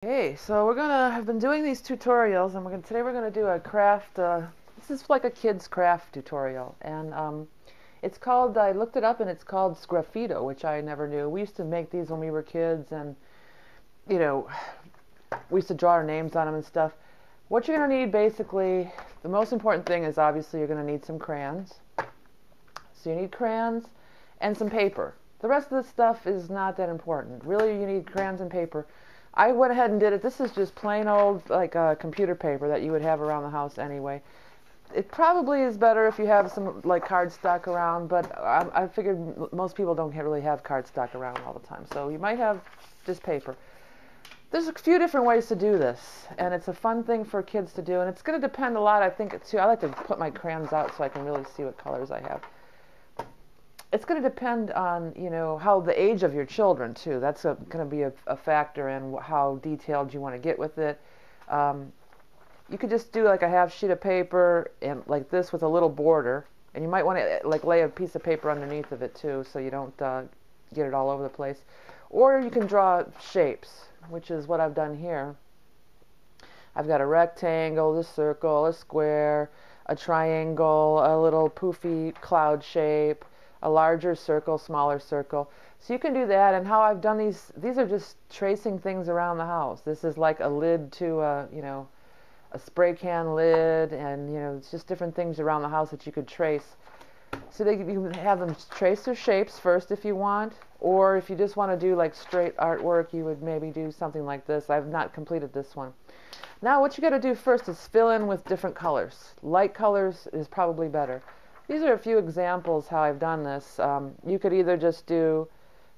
Hey, so I've been doing these tutorials, and today we're gonna do a craft. This is like a kid's craft tutorial, and it's called. I looked it up, and it's called sgraffito, which I never knew. We used to make these when we were kids, and you know, we used to draw our names on them and stuff. What you're gonna need, basically, the most important thing is obviously you're gonna need some crayons. So you need crayons and some paper. The rest of the stuff is not that important. Really, you need crayons and paper. I went ahead and did it. This is just plain old like computer paper that you would have around the house anyway. It probably is better if you have some like cardstock around, but I figured most people don't really have cardstock around all the time. So you might have just paper. There's a few different ways to do this, and it's a fun thing for kids to do, and it's going to depend a lot, I think, too. I like to put my crayons out so I can really see what colors I have. It's going to depend on, how the age of your children, too. That's going to be a factor in how detailed you want to get with it. You could just do like a half sheet of paper and like this with a little border. And you might want to like lay a piece of paper underneath of it, too, so you don't get it all over the place. Or you can draw shapes, which is what I've done here. I've got a rectangle, a circle, a square, a triangle, a little poofy cloud shape, a larger circle, smaller circle. So you can do that. And how I've done these are just tracing things around the house. This is like a lid to a spray can lid, and it's just different things around the house that you could trace. So you can have them trace their shapes first if you want, or if you just want to do like straight artwork, you would maybe do something like this. I've not completed this one. Now what you got to do first is fill in with different colors. Light colors is probably better. These are a few examples how I've done this. You could either just do,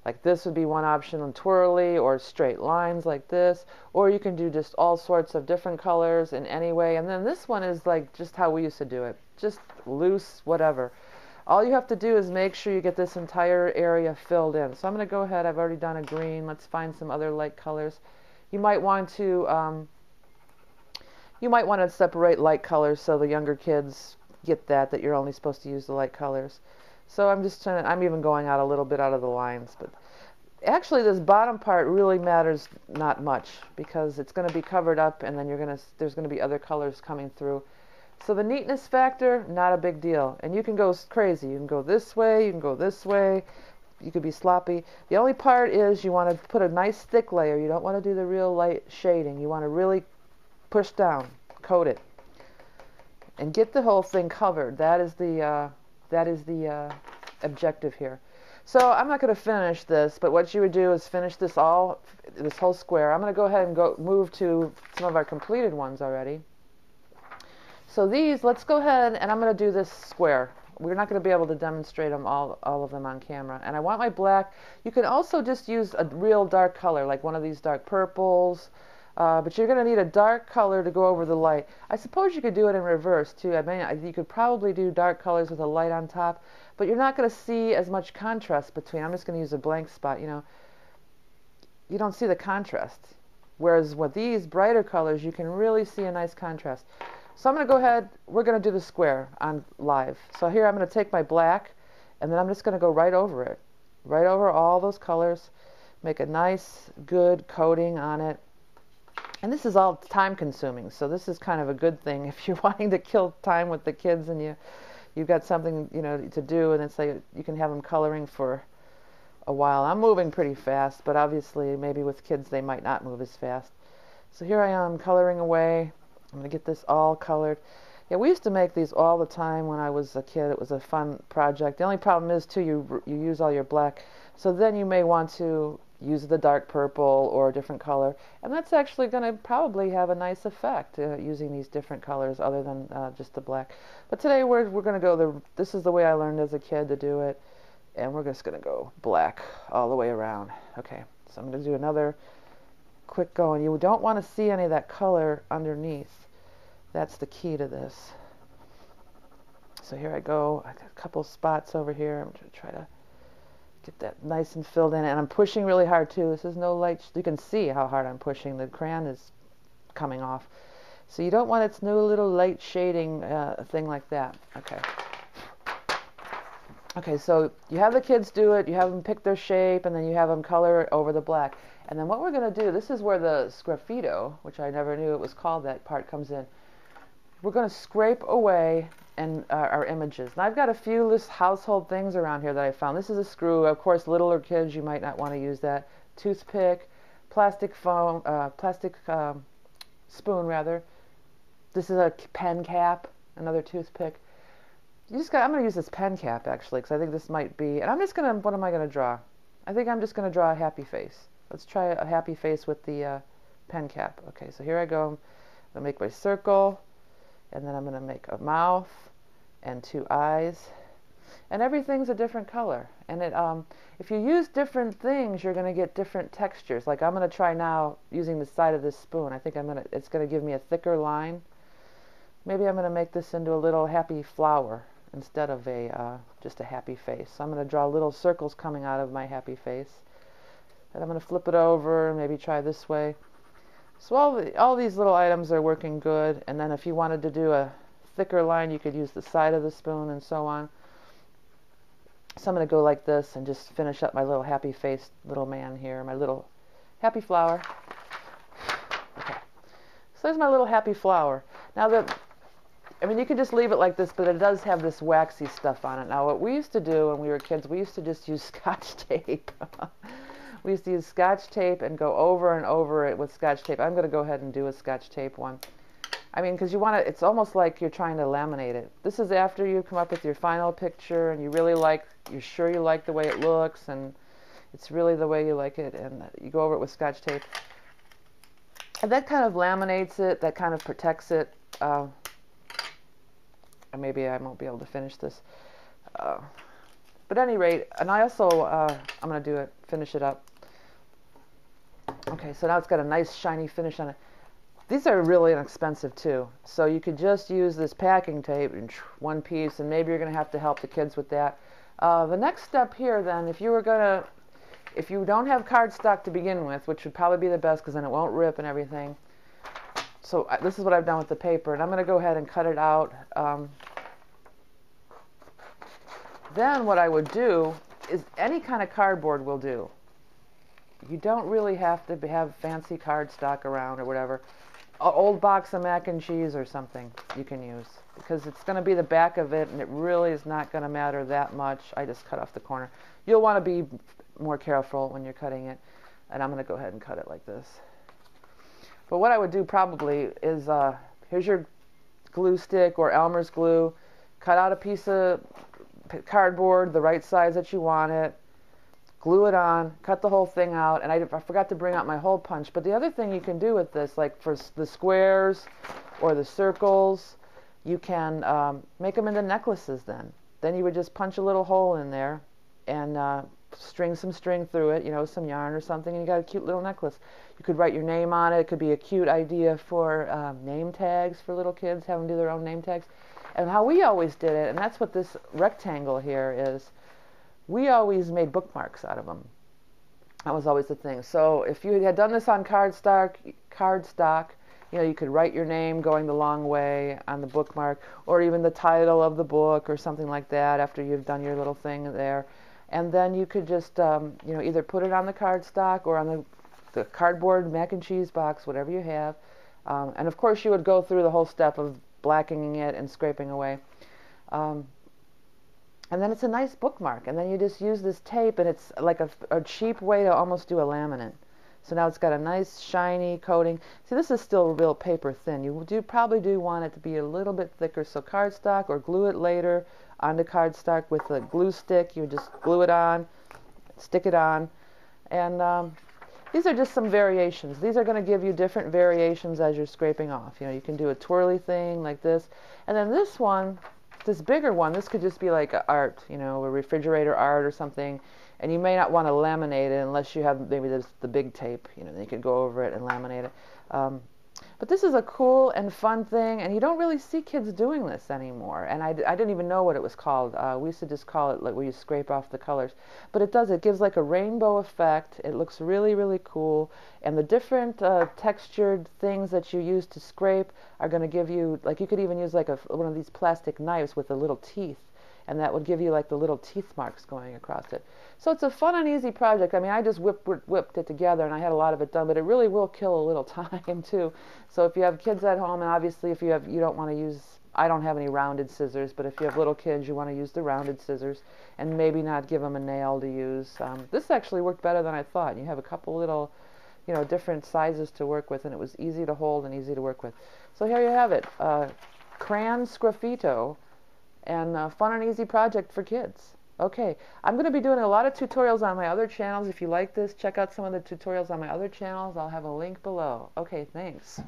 like this would be one option, twirly or straight lines like this, or you can do just all sorts of different colors in any way. And then this one is like just how we used to do it, just loose, whatever. All you have to do is make sure you get this entire area filled in. So I'm going to go ahead, I've already done a green. Let's find some other light colors. You might want to separate light colors so the younger kids get that you're only supposed to use the light colors. So I'm even going out a little bit out of the lines, but actually this bottom part really matters not much because it's going to be covered up, and then there's going to be other colors coming through. So the neatness factor, not a big deal. And you can go crazy. You can go this way, you can go this way, you could be sloppy. The only part is you want to put a nice thick layer. You don't want to do the real light shading. You want to really push down, coat it, and get the whole thing covered. That is the objective here. So I'm not going to finish this, but what you would do is finish this whole square. I'm going to go ahead and move to some of our completed ones already. So let's go ahead, and I'm going to do this square. We're not going to be able to demonstrate them all of them on camera. And I want my black. You can also just use a real dark color, like one of these dark purples. But you're going to need a dark color to go over the light. I suppose you could do it in reverse too. I mean, you could probably do dark colors with a light on top, but you're not going to see as much contrast between. I'm just going to use a blank spot. You don't see the contrast. Whereas with these brighter colors, you can really see a nice contrast. So I'm going to go ahead. We're going to do the square on live. So here I'm going to take my black, and then I'm just going to go right over it, right over all those colors, make a nice, good coating on it. And this is all time consuming, so this is kind of a good thing if you're wanting to kill time with the kids and you've got something to do, and it's like you can have them coloring for a while. I'm moving pretty fast, but obviously maybe with kids they might not move as fast. So here I am coloring away. I'm going to get this all colored. Yeah, we used to make these all the time when I was a kid. It was a fun project. The only problem is too, you use all your black, so then you may want to use the dark purple or a different color, and that's actually going to probably have a nice effect using these different colors other than just the black. But today we're going to go this is the way I learned as a kid to do it, and we're just going to go black all the way around. Okay, so I'm going to do another quick go, and you don't want to see any of that color underneath. That's the key to this. So here I go. I got a couple spots over here. I'm going to try to get that nice and filled in, and I'm pushing really hard too. This is no light. You can see how hard I'm pushing. The crayon is coming off. So you don't want its no little light shading thing like that. Okay. Okay, so you have the kids do it, you have them pick their shape, and then you have them color it over the black. And then what we're going to do, this is where the sgraffito, which I never knew it was called, that part comes in. We're going to scrape away our images. And I've got a few list household things around here that I found. This is a screw. Of course, littler kids, you might not want to use that. Toothpick, plastic foam, spoon rather. This is a pen cap, another toothpick. I'm going to use this pen cap actually, because I think this might be, and I'm just going to, what am I going to draw? I think I'm just going to draw a happy face. Let's try a happy face with the pen cap. Okay, so here I go. I'm going to make my circle, and then I'm going to make a mouth and 2 eyes, and everything's a different color. And if you use different things, you're going to get different textures. Like I'm going to try now using the side of this spoon. I think it's going to give me a thicker line. Maybe I'm going to make this into a little happy flower instead of just a happy face. So I'm going to draw little circles coming out of my happy face. And I'm going to flip it over and maybe try this way. So all these little items are working good. And then if you wanted to do a thicker line, you could use the side of the spoon and so on. So I'm going to go like this and just finish up my little happy face little man here, my little happy flower. Okay. So there's my little happy flower. Now you could just leave it like this, but it does have this waxy stuff on it. Now, what we used to do when we were kids, we used to just use Scotch tape. We used to use Scotch tape and go over and over it with Scotch tape. I'm going to go ahead and do a Scotch tape one. I mean, because you want to, it's almost like you're trying to laminate it. This is after you come up with your final picture and you're sure you like the way it looks and it's really the way you like it, and you go over it with Scotch tape. And that kind of laminates it, that kind of protects it. Maybe I won't be able to finish this. But at any rate, and I also, I'm going to finish it up. Okay, so now it's got a nice shiny finish on it. These are really inexpensive too. So you could just use this packing tape in one piece, and maybe you're going to have to help the kids with that. The next step here then, if you don't have cardstock to begin with, which would probably be the best because then it won't rip and everything. So this is what I've done with the paper, and I'm going to go ahead and cut it out. Then what I would do is any kind of cardboard will do. You don't really have to have fancy cardstock around or whatever. An old box of mac and cheese or something you can use, because it's going to be the back of it and it really is not going to matter that much. I just cut off the corner. You'll want to be more careful when you're cutting it, and I'm going to go ahead and cut it like this. But what I would do probably is, here's your glue stick or Elmer's glue. Cut out a piece of cardboard the right size that you want it. Glue it on, cut the whole thing out, and I forgot to bring out my hole punch. But the other thing you can do with this, like for the squares or the circles, you can make them into necklaces then. Then you would just punch a little hole in there and string some string through it, some yarn or something, and you got a cute little necklace. You could write your name on it. It could be a cute idea for name tags for little kids, have them do their own name tags. And how we always did it, and that's what this rectangle here is, we always made bookmarks out of them. That was always the thing. So if you had done this on cardstock, you could write your name going the long way on the bookmark, or even the title of the book or something like that after you've done your little thing there. And then you could just, either put it on the cardstock or on the cardboard mac and cheese box, whatever you have. And of course you would go through the whole step of blackening it and scraping away. And then it's a nice bookmark. And then you just use this tape, and it's like a cheap way to almost do a laminate. So now it's got a nice shiny coating. See, this is still real paper thin. You probably do want it to be a little bit thicker. So cardstock, or glue it later onto cardstock with a glue stick. You just glue it on, stick it on. And these are just some variations. These are going to give you different variations as you're scraping off. You can do a twirly thing like this. And then this one, this bigger one, this could just be like art, a refrigerator art or something. And you may not want to laminate it unless you have maybe the big tape. Then you could go over it and laminate it. But this is a cool and fun thing, and you don't really see kids doing this anymore. And I didn't even know what it was called. We used to just call it like where you scrape off the colors. But it gives like a rainbow effect. It looks really, really cool. And the different textured things that you use to scrape are going to give you, like you could even use like one of these plastic knives with the little teeth. and that would give you like the little teeth marks going across it. So it's a fun and easy project. I mean, I just whipped it together, and I had a lot of it done, but it really will kill a little time too. So if you have kids at home, and obviously if you don't want to use, I don't have any rounded scissors, but if you have little kids, you want to use the rounded scissors, and maybe not give them a nail to use. This actually worked better than I thought. You have a couple little, different sizes to work with, and it was easy to hold and easy to work with. So here you have it, crayon sgraffito, and a fun and easy project for kids. Okay, I'm going to be doing a lot of tutorials on my other channels. If you like this, check out some of the tutorials on my other channels. I'll have a link below. Okay, thanks.